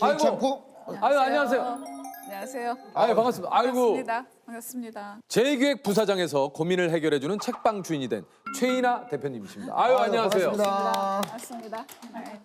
그렇지 않고 아유, 안녕하세요. 안녕하세요. 아유, 반갑습니다. 아이고. 반갑습니다. 반갑습니다. 제2기획 부사장에서 고민을 해결해주는 책방 주인이 된 최인아 대표님이십니다. 아유, 안녕하세요. 반갑습니다. 반갑습니다. 네.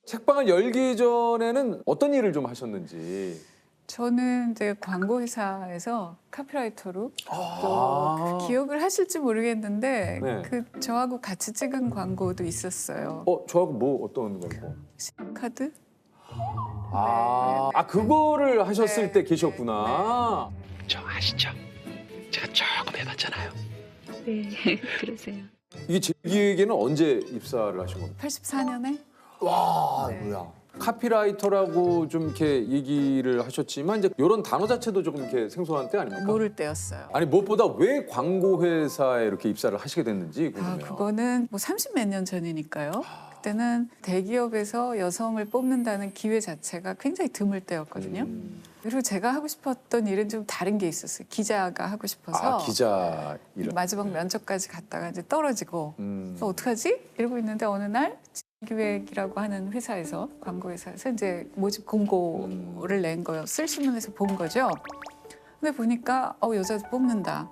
책방을 열기 전에는 어떤 일을 좀 하셨는지. 저는 이제 광고 회사에서 카피라이터로 아. 또 기억을 하실지 모르겠는데 네. 그 저하고 같이 찍은 광고도 있었어요. 저하고 뭐 어떤 걸고? 카드? 그거를 하셨을 네. 때 계셨구나. 저 아시죠? 제가 조금 해봤잖아요. 네, 그러세요. 이게 제2기획에는 언제 입사를 하신 겁니까? 84년에? 와, 뭐야. 카피라이터라고 좀 이렇게 얘기를 하셨지만 이제 이런 단어 자체도 조금 이렇게 생소한 때 아닙니까? 모를 때였어요. 아니 무엇보다 왜 광고 회사에 이렇게 입사를 하시게 됐는지 궁금해요. 그거는 뭐 30 몇 년 전이니까요. 그때는 대기업에서 여성을 뽑는다는 기회 자체가 굉장히 드물 때였거든요. 그리고 제가 하고 싶었던 일은 좀 다른 게 있었어요. 기자가 하고 싶어서 기자 일을. 마지막 면접까지 갔다가 이제 떨어지고 그래서 어떡하지? 이러고 있는데 어느 날 기획이라고 하는 회사에서 광고 회사에서 이제 모집 공고를 낸 거예요. 쓸 신문에서 본 거죠. 근데 보니까 여자도 뽑는다.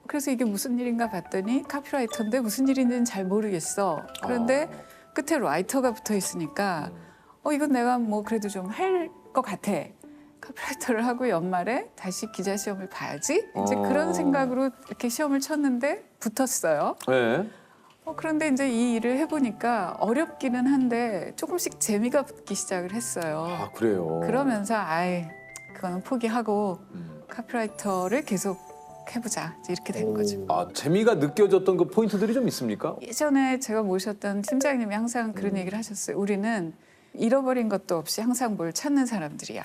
그래서 이게 무슨 일인가 봤더니 카피라이터인데 무슨 일인지는 잘 모르겠어. 그런데 끝에 라이터가 붙어 있으니까 이건 내가 뭐 그래도 좀 할 것 같아. 카피라이터를 하고 연말에 다시 기자 시험을 봐야지. 이제 그런 생각으로 이렇게 시험을 쳤는데 붙었어요. 네. 그런데 이제 이 일을 해보니까 어렵기는 한데 조금씩 재미가 붙기 시작을 했어요. 아 그래요. 그러면서 그거는 포기하고 카피라이터를 계속 해보자 이제 이렇게 된 거죠. 재미가 느껴졌던 그 포인트들이 좀 있습니까? 예전에 제가 모셨던 팀장님이 항상 그런 얘기를 하셨어요. 우리는 잃어버린 것도 없이 항상 뭘 찾는 사람들이야.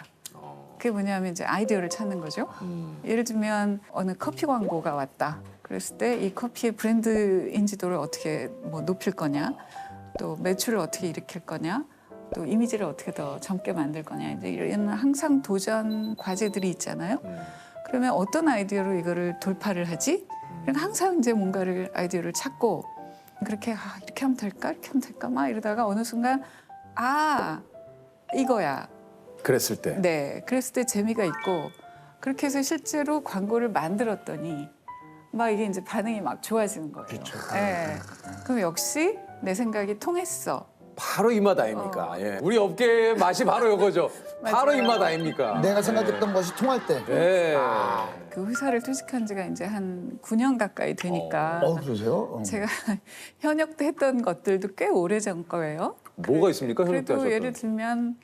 그게 뭐냐면 이제 아이디어를 찾는 거죠. 예를 들면 어느 커피 광고가 왔다. 그랬을 때 이 커피의 브랜드 인지도를 어떻게 뭐 높일 거냐, 또 매출을 어떻게 일으킬 거냐, 또 이미지를 어떻게 더 젊게 만들 거냐, 이제 이런 항상 도전 과제들이 있잖아요. 그러면 어떤 아이디어로 이거를 돌파를 하지? 그러니까 항상 이제 뭔가를 아이디어를 찾고 그렇게 이렇게 하면 될까, 이렇게 하면 될까 막 이러다가 어느 순간 이거야. 그랬을 때. 네, 그랬을 때 재미가 있고 그렇게 해서 실제로 광고를 만들었더니 막 이게 이제 반응이 막 좋아지는 거예요. 네. 그럼 역시 내 생각이 통했어. 바로 이 맛 아닙니까? 예. 우리 업계의 맛이 바로 이거죠. 바로 이 맛 아닙니까? 내가 생각했던 것이 통할 때. 예. 그 회사를 퇴직한 지가 이제 한 9년 가까이 되니까 그러세요? 제가 현역 때 했던 것들도 꽤 오래전 거예요. 뭐가 있습니까? 현역 때 그래도 하셨던. 예를 들면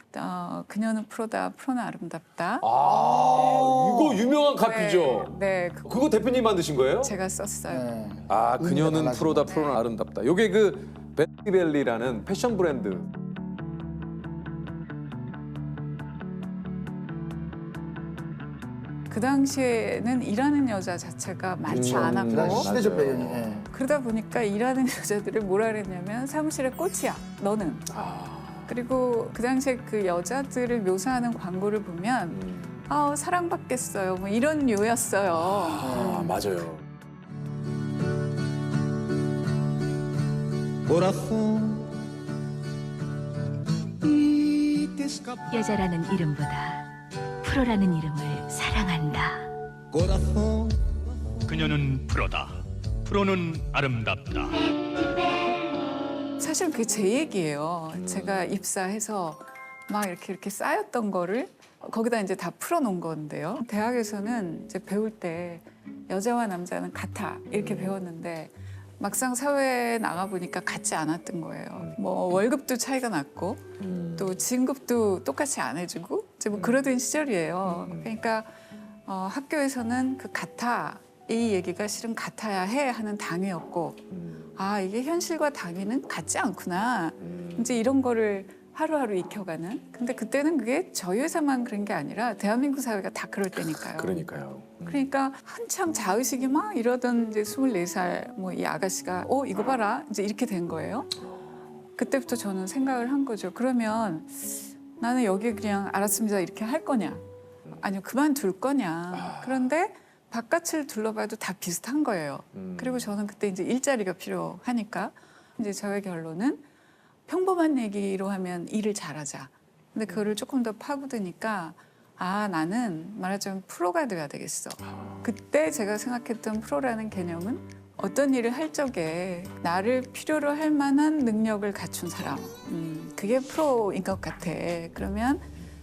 그녀는 프로다, 프로는 아름답다. 이거 유명한 카피죠. 네, 그거 대표님 만드신 거예요? 제가 썼어요. 네. 그녀는 달라진 프로다, 거. 프로는 아름답다. 요게 그 베티벨리라는 패션 브랜드. 그 당시에는 일하는 여자 자체가 많지 그 않았고 당시 시대적 맞아요. 배경이. 예. 그러다 보니까 일하는 여자들을 뭐라 그랬냐면 사무실의 꽃이야 너는. 그리고 그 당시에 그 여자들을 묘사하는 광고를 보면 사랑받겠어요 뭐 이런 류였어요. 맞아요. 여자라는 이름보다 프로라는 이름을 사랑한다. 그녀는 프로다. 프로는 아름답다. 사실 그게 제 얘기예요. 제가 입사해서 막 이렇게 쌓였던 거를 거기다 이제 다 풀어놓은 건데요. 대학에서는 이제 배울 때 여자와 남자는 같아 이렇게 배웠는데 막상 사회에 나가 보니까 같지 않았던 거예요. 뭐 월급도 차이가 났고 또 진급도 똑같이 안 해주고 이제 뭐 그러던 시절이에요. 그러니까 학교에서는 그 같아 이 얘기가 실은 같아야 해 하는 당위였고 이게 현실과 당위는 같지 않구나. 이제 이런 거를 하루하루 익혀가는. 근데 그때는 그게 저희 회사만 그런 게 아니라 대한민국 사회가 다 그럴 때니까요. 그러니까요. 그러니까 한창 자의식이 막 이러던 이제 24살 뭐 이 아가씨가 이거 봐라 이제 이렇게 된 거예요. 그때부터 저는 생각을 한 거죠. 그러면 나는 여기 그냥 알았습니다 이렇게 할 거냐 아니면 그만둘 거냐. 그런데 바깥을 둘러봐도 다 비슷한 거예요. 그리고 저는 그때 이제 일자리가 필요하니까 이제 저의 결론은 평범한 얘기로 하면 일을 잘하자. 근데 그거를 조금 더 파고드니까 나는 말하자면 프로가 돼야 되겠어. 그때 제가 생각했던 프로라는 개념은 어떤 일을 할 적에 나를 필요로 할 만한 능력을 갖춘 사람. 그게 프로인 것 같아. 그러면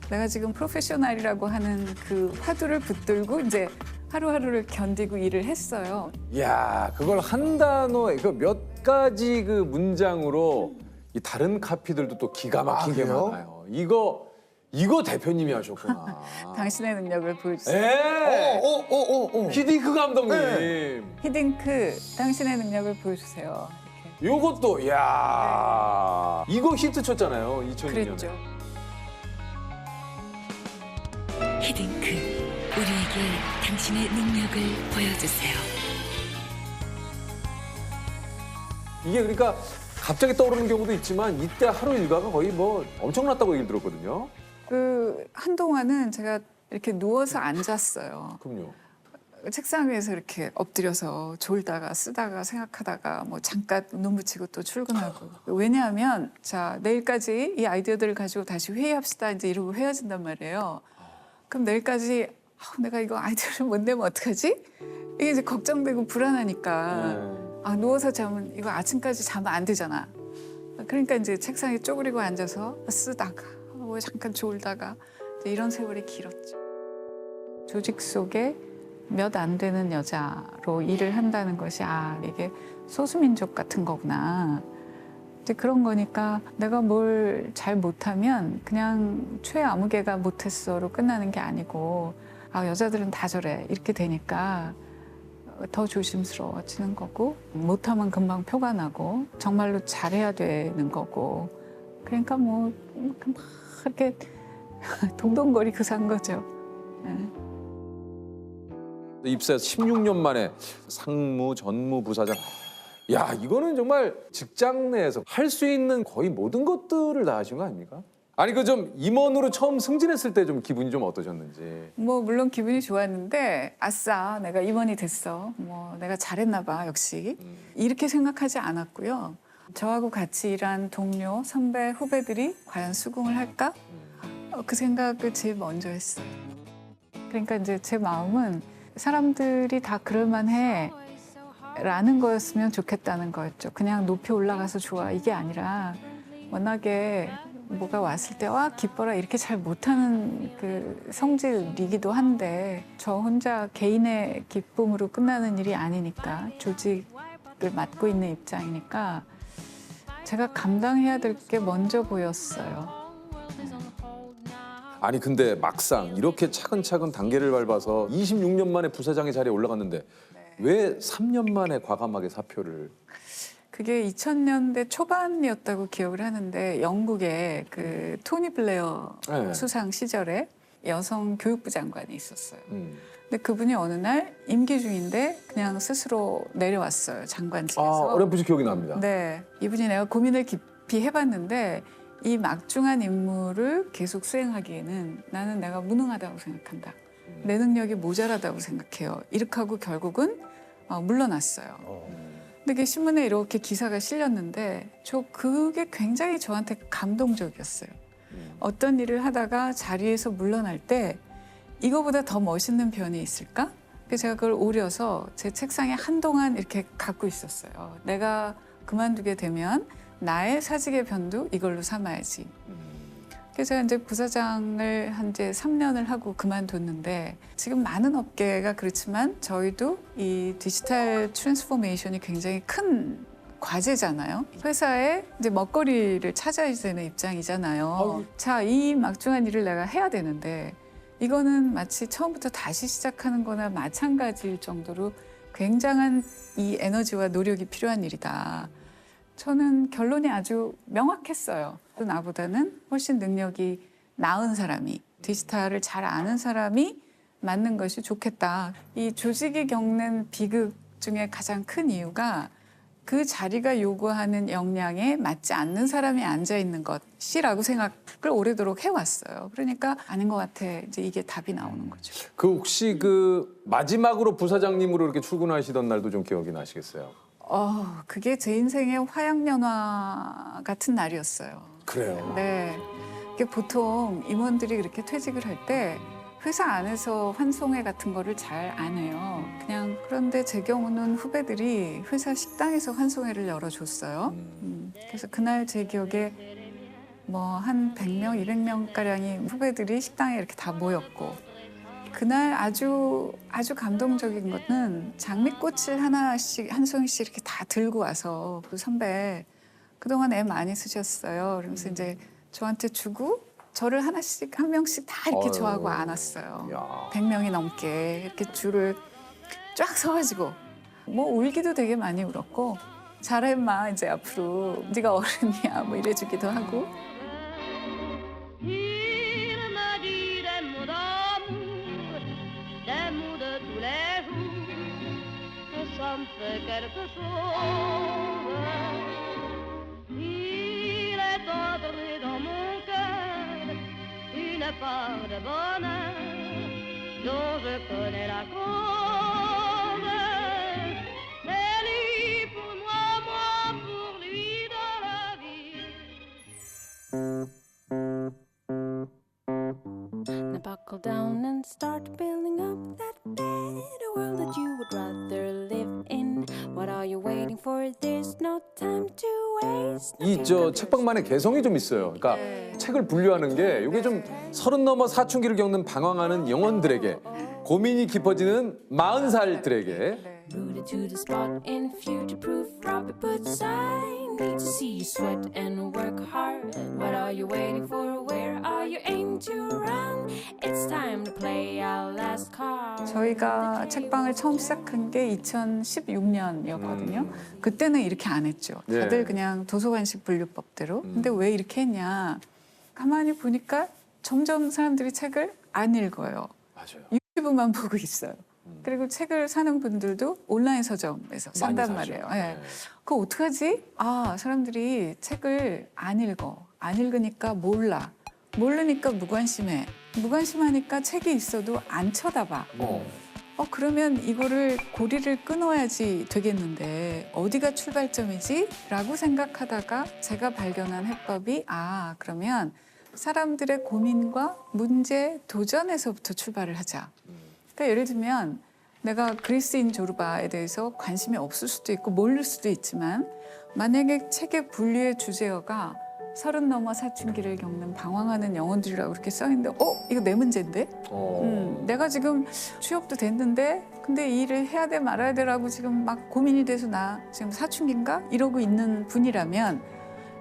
내가 지금 프로페셔널이라고 하는 그 화두를 붙들고 이제 하루하루를 견디고 일을 했어요. 야, 그걸 한 단어에 그 몇 가지 그 문장으로 이 다른 카피들도 또 기가 막힌 게 그래요? 많아요. 이거 대표님이 하셨구나. 당신의 능력을 보여주세요. 예. 히딩크 감독님. 네. 히딩크, 당신의 능력을 보여주세요. 이렇게. 요것도 야 이거 히트 쳤잖아요. 2002년에. 그랬죠. 히딩크, 우리에게 당신의 능력을 보여주세요. 이게 그러니까 갑자기 떠오르는 경우도 있지만 이때 하루 일과가 거의 뭐 엄청났다고 얘기 들었거든요. 한동안은 제가 이렇게 누워서 앉았어요. 그럼요. 책상 위에서 이렇게 엎드려서 졸다가 쓰다가 생각하다가 뭐 잠깐 눈 붙이고 또 출근하고. 왜냐하면 자 내일까지 이 아이디어들을 가지고 다시 회의합시다 이제 이러고 헤어진단 말이에요. 그럼 내일까지 내가 이거 아이디어를 못 내면 어떡하지? 이게 이제 걱정되고 불안하니까 누워서 자면 이거 아침까지 자면 안 되잖아. 그러니까 이제 책상에 쪼그리고 앉아서 쓰다가 뭐 잠깐 졸다가 이제 이런 세월이 길었죠. 조직 속에 몇 안 되는 여자로 일을 한다는 것이 이게 소수민족 같은 거구나. 이제 그런 거니까 내가 뭘 잘 못하면 그냥 최아무개가 못했어로 끝나는 게 아니고 여자들은 다 저래 이렇게 되니까 더 조심스러워지는 거고 못하면 금방 표가 나고 정말로 잘해야 되는 거고 그러니까 뭐 막 이렇게 동동거리고 산 거죠. 네. 입사해서 16년 만에 상무, 전무, 부사장. 야, 이거는 정말 직장 내에서 할 수 있는 거의 모든 것들을 다 하신 거 아닙니까? 아니 그 좀 임원으로 처음 승진했을 때 좀 기분이 좀 어떠셨는지. 뭐 물론 기분이 좋았는데 아싸 내가 임원이 됐어. 뭐 내가 잘했나 봐 역시. 이렇게 생각하지 않았고요. 저하고 같이 일한 동료, 선배, 후배들이 과연 수긍을 할까? 그 생각을 제일 먼저 했어요. 그러니까 이제 제 마음은 사람들이 다 그럴만해 라는 거였으면 좋겠다는 거였죠. 그냥 높이 올라가서 좋아 이게 아니라 워낙에 뭐가 왔을 때 기뻐라 이렇게 잘 못하는 그 성질이기도 한데 저 혼자 개인의 기쁨으로 끝나는 일이 아니니까 조직을 맡고 있는 입장이니까 제가 감당해야 될 게 먼저 보였어요. 아니 근데 막상 이렇게 차근차근 단계를 밟아서 26년 만에 부사장의 자리에 올라갔는데 왜 3년 만에 과감하게 사표를? 그게 2000년대 초반이었다고 기억을 하는데 영국에 그 토니 블레어 네. 수상 시절에 여성 교육부 장관이 있었어요. 근데 그분이 어느 날 임기 중인데 그냥 스스로 내려왔어요. 장관직에서. 어렴풋이 기억이 납니다. 네, 이분이 내가 고민을 깊이 해봤는데 이 막중한 임무를 계속 수행하기에는 나는 내가 무능하다고 생각한다. 내 능력이 모자라다고 생각해요. 이렇게 하고 결국은 물러났어요. 근데 그게 신문에 이렇게 기사가 실렸는데 그게 굉장히 저한테 감동적이었어요. 어떤 일을 하다가 자리에서 물러날 때 이거보다 더 멋있는 변이 있을까? 그래서 제가 그걸 오려서 제 책상에 한동안 이렇게 갖고 있었어요. 내가 그만두게 되면 나의 사직의 변도 이걸로 삼아야지. 그래서 제가 이제 부사장을 한 이제 3년을 하고 그만뒀는데 지금 많은 업계가 그렇지만 저희도 이 디지털 트랜스포메이션이 굉장히 큰 과제잖아요. 회사에 이제 먹거리를 찾아야 되는 입장이잖아요. 자, 이 막중한 일을 내가 해야 되는데 이거는 마치 처음부터 다시 시작하는 거나 마찬가지일 정도로 굉장한 이 에너지와 노력이 필요한 일이다. 저는 결론이 아주 명확했어요. 나보다는 훨씬 능력이 나은 사람이, 디지털을 잘 아는 사람이 맡는 것이 좋겠다. 이 조직이 겪는 비극 중에 가장 큰 이유가 그 자리가 요구하는 역량에 맞지 않는 사람이 앉아 있는 것이라고 생각을 오래도록 해왔어요. 그러니까 아닌 것 같아. 이제 이게 답이 나오는 거죠. 그 혹시 그 마지막으로 부사장님으로 이렇게 출근하시던 날도 좀 기억이 나시겠어요? 그게 제 인생의 화양연화 같은 날이었어요. 그래요. 네. 이게 보통 임원들이 그렇게 퇴직을 할 때 회사 안에서 환송회 같은 거를 잘 안 해요. 그냥 그런데 제 경우는 후배들이 회사 식당에서 환송회를 열어줬어요. 그래서 그날 제 기억에 뭐 한 100명, 200명 가량의 후배들이 식당에 이렇게 다 모였고 그날 아주 감동적인 것은 장미꽃을 하나씩 한 송이씩 이렇게 다 들고 와서 그 선배 그동안 애 많이 쓰셨어요. 그러면서 이제 저한테 주고 저를 하나씩 한 명씩 다 이렇게 아유. 저하고 안았어요. 야. 100명이 넘게 이렇게 줄을 쫙 서가지고 뭐 울기도 되게 많이 울었고 잘해 마 이제 앞으로 네가 어른이야 뭐 이래주기도 하고. Il m'a dit des mots de tous les jours, que ça me fait quelque chose. Il est entré dans mon cœur une part de bonheur dont je connais la cause. C'est lui pour moi, moi pour lui dans la vie. Now buckle down and start building up that better world that you would rather live in. What are you waiting for? There's no time to waste. 이 저 책방만의 개성이 좀 있어요. 그러니까 책을 분류하는 게 이게 좀 30 넘어 사춘기를 겪는 방황하는 영혼들에게 고민이 깊어지는 40살들에게 Rooted to the spot in future-proof Robbie puts I need to see you sweat and work hard. What are you waiting for? Where are you aiming to run? It's time to play our last card. 저희가 책방을 처음 시작한 게 2016년이었거든요. 그때는 이렇게 안 했죠. 다들 예. 그냥 도서관식 분류법대로. 근데 왜 이렇게 했냐. 가만히 보니까 점점 사람들이 책을 안 읽어요. 맞아요. 유튜브만 보고 있어요. 그리고 책을 사는 분들도 온라인 서점에서 산단 많이 사죠. 말이에요. 예. 그거 어떡하지? 사람들이 책을 안 읽어. 안 읽으니까 몰라. 모르니까 무관심해. 무관심하니까 책이 있어도 안 쳐다봐. 그러면 이거를 고리를 끊어야지 되겠는데 어디가 출발점이지? 라고 생각하다가 제가 발견한 해법이 그러면 사람들의 고민과 문제, 도전에서부터 출발을 하자. 그러니까 예를 들면 내가 그리스인 조르바에 대해서 관심이 없을 수도 있고 모를 수도 있지만 만약에 책의 분류의 주제어가 30 넘어 사춘기를 겪는 방황하는 영혼들이라고 이렇게 써있는데 이거 내 문제인데? 내가 지금 취업도 됐는데 근데 이 일을 해야 돼 말아야 돼라고 지금 막 고민이 돼서 나 지금 사춘기인가? 이러고 있는 분이라면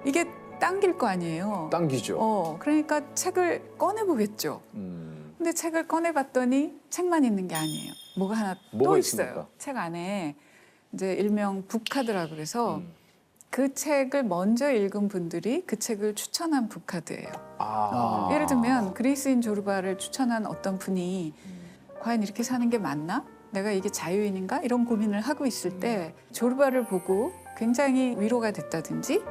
이게 당길 거 아니에요. 당기죠. 그러니까 책을 꺼내보겠죠. 근데 책을 꺼내봤더니 책만 있는 게 아니에요. 뭐가 하나 뭐가 또 있습니까? 있어요. 책 안에 이제 일명 북카드라고 그래서 그 책을 먼저 읽은 분들이 그 책을 추천한 북카드예요. 예를 들면 그리스인 조르바를 추천한 어떤 분이 과연 이렇게 사는 게 맞나? 내가 이게 자유인인가? 이런 고민을 하고 있을 때 조르바를 보고 굉장히 위로가 됐다든지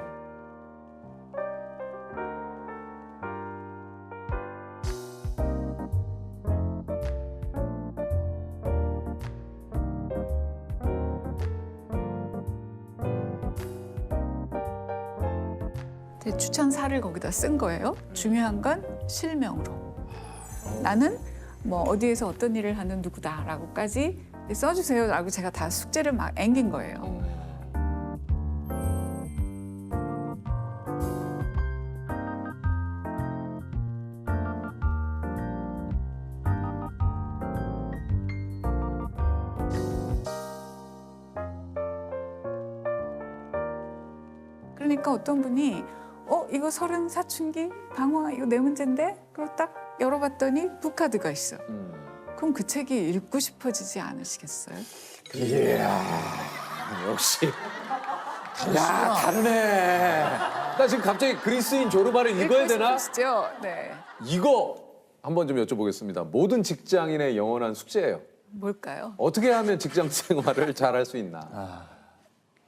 제 추천사를 거기다 쓴 거예요. 중요한 건 실명으로. 나는 뭐 어디에서 어떤 일을 하는 누구다라고까지 써주세요라고 제가 다 숙제를 막 앵긴 거예요. 그러니까 어떤 분이 이거 30 사춘기 방황 이거 내 문제인데? 그리고 딱 열어봤더니 북카드가 있어. 그럼 그 책이 읽고 싶어지지 않으시겠어요? 이야, 역시 야, 다르네. 나 지금 갑자기 그리스인 졸업안을 읽어야 되나? 싶으시죠? 네. 이거 한번 좀 여쭤보겠습니다. 모든 직장인의 영원한 숙제예요. 뭘까요? 어떻게 하면 직장 생활을 잘할 수 있나?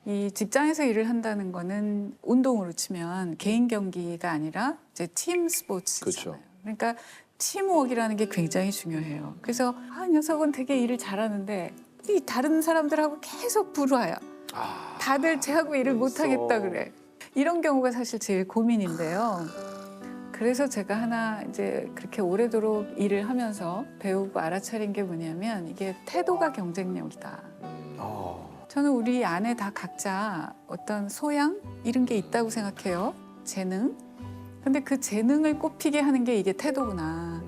이 직장에서 일을 한다는 거는 운동으로 치면 개인 경기가 아니라 이제 팀 스포츠잖아요. 그렇죠. 그러니까 팀워크라는 게 굉장히 중요해요. 그래서 이 녀석은 되게 일을 잘하는데 이 다른 사람들하고 계속 불화야. 다들 쟤하고 일을 못하겠다 그래. 이런 경우가 사실 제일 고민인데요. 그래서 제가 하나 이제 그렇게 오래도록 일을 하면서 배우고 알아차린 게 뭐냐면 이게 태도가 경쟁력이다. 저는 우리 안에 다 각자 어떤 소양 이런 게 있다고 생각해요. 재능. 근데 그 재능을 꽃피게 하는 게 이게 태도구나.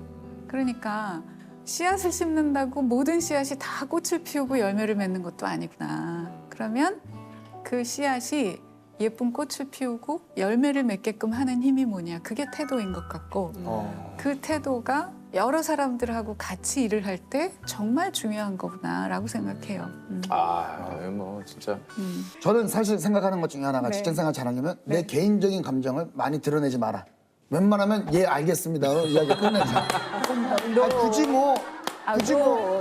그러니까 씨앗을 심는다고 모든 씨앗이 다 꽃을 피우고 열매를 맺는 것도 아니구나. 그러면 그 씨앗이 예쁜 꽃을 피우고 열매를 맺게끔 하는 힘이 뭐냐. 그게 태도인 것 같고 그 태도가 여러 사람들하고 같이 일을 할 때 정말 중요한 거구나라고 생각해요. 뭐 진짜. 저는 사실 생각하는 것 중에 하나가 네. 직장생활 잘하려면 내 개인적인 감정을 많이 드러내지 마라. 웬만하면 예 알겠습니다. 이야기 끝내자. 굳이 뭐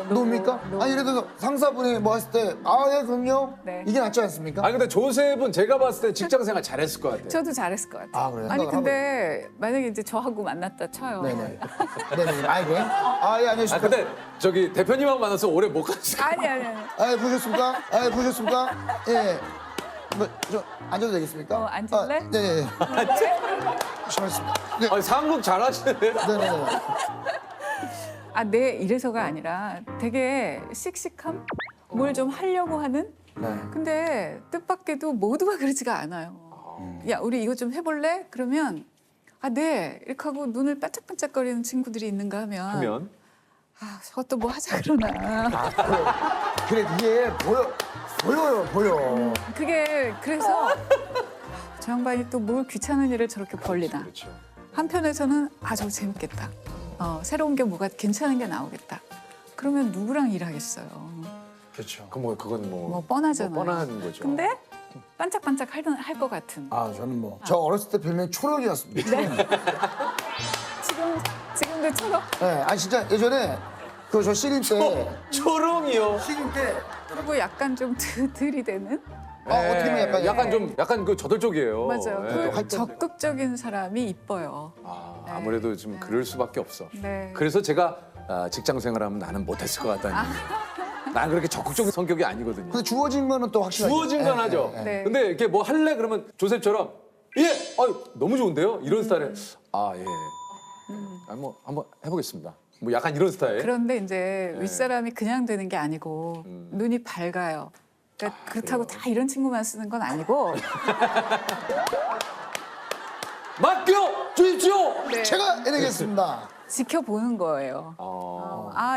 노입니까? 아니 예를 들어서 상사분이 뭐 했을 때 예 그럼요. 네. 이게 낫지 않습니까? 아니 근데 조셉은 제가 봤을 때 직장 생활 잘했을 것 같아요. 저도 잘했을 것 같아요. 아, 그래요? 아니 생각을 근데 만약에 이제 저하고 만났다 쳐요. 네네. 네네. 아이고. 예 안녕하십니까. 근데 저기 대표님하고 만나서 오래 못 갔을 것 아니. 보셨습니까? 보셨습니까? 예. 뭐저 앉아도 되겠습니까? 앉을래? 네네. 조심하겠습니다. 네. 같아요. 상국 잘하시는데. 네네. 네 이래서가 아니라 되게 씩씩함? 뭘 좀 하려고 하는? 네. 근데 뜻밖에도 모두가 그러지가 않아요. 야 우리 이거 좀 해볼래? 그러면 네 이렇게 하고 눈을 반짝반짝거리는 친구들이 있는가 하면 저것도 뭐 하자 그러나. 그래 이게 보여요. 그게 그래서 저 양반이 또 뭘 귀찮은 일을 저렇게 벌리나. 그렇죠. 한편에서는 저거 재밌겠다. 새로운 게 뭐가 괜찮은 게 나오겠다. 그러면 누구랑 일하겠어요. 그렇죠. 그건 뭐 뻔하잖아요. 뻔한 거죠. 근데 반짝반짝 할 것 같은. 저는 저 어렸을 때 별명이 초록이었습니다. 지금도 처럼. 네, 진짜 예전에 저 신인 때 초롱이요. 신인 때 그리고 약간 좀 들이대는. 어떻게 보면 약간 그 저돌적이에요. 맞아요. 네. 그 적극적인 사람이 이뻐요. 아무래도 좀 그럴 수밖에 없어. 네. 그래서 제가 직장 생활하면 나는 못했을 것 같다니. 난 그렇게 적극적인 성격이 아니거든요. 근데 주어진 거는 또 확실하게 주어진 건 하죠. 네. 근데 이렇게 뭐 할래 그러면 조셉처럼 너무 좋은데요? 이런 스타일에 예. 뭐 한번 해보겠습니다. 뭐 약간 이런 스타일. 그런데 이제 윗사람이 그냥 되는 게 아니고 눈이 밝아요. 그러니까 그렇다고 다 이런 친구만 쓰는 건 아니고. 맡겨 주십시오. 네. 제가 해내겠습니다. 지켜보는 거예요.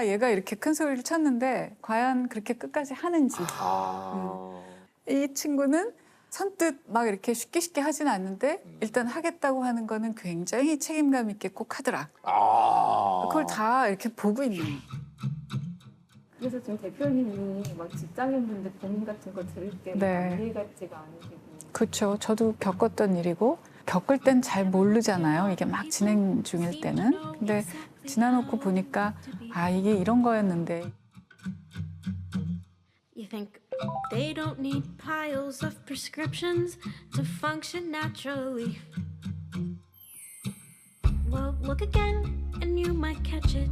얘가 이렇게 큰 소리를 쳤는데 과연 그렇게 끝까지 하는지. 이 친구는 선뜻 막 이렇게 쉽게 하진 않는데 일단 하겠다고 하는 거는 굉장히 책임감 있게 꼭 하더라. 그걸 다 이렇게 보고 있는 거예요. 그래서 지금 대표님이 막 직장인분들 고민 같은 거 들을 때 네. 이해 같지가 않으시고. 그렇죠. 저도 겪었던 일이고 겪을 땐 잘 모르잖아요. 이게 막 진행 중일 때는. 근데 지나놓고 보니까 이게 이런 거였는데. You think they don't need piles of prescriptions to function naturally. Well, look again and you might catch it.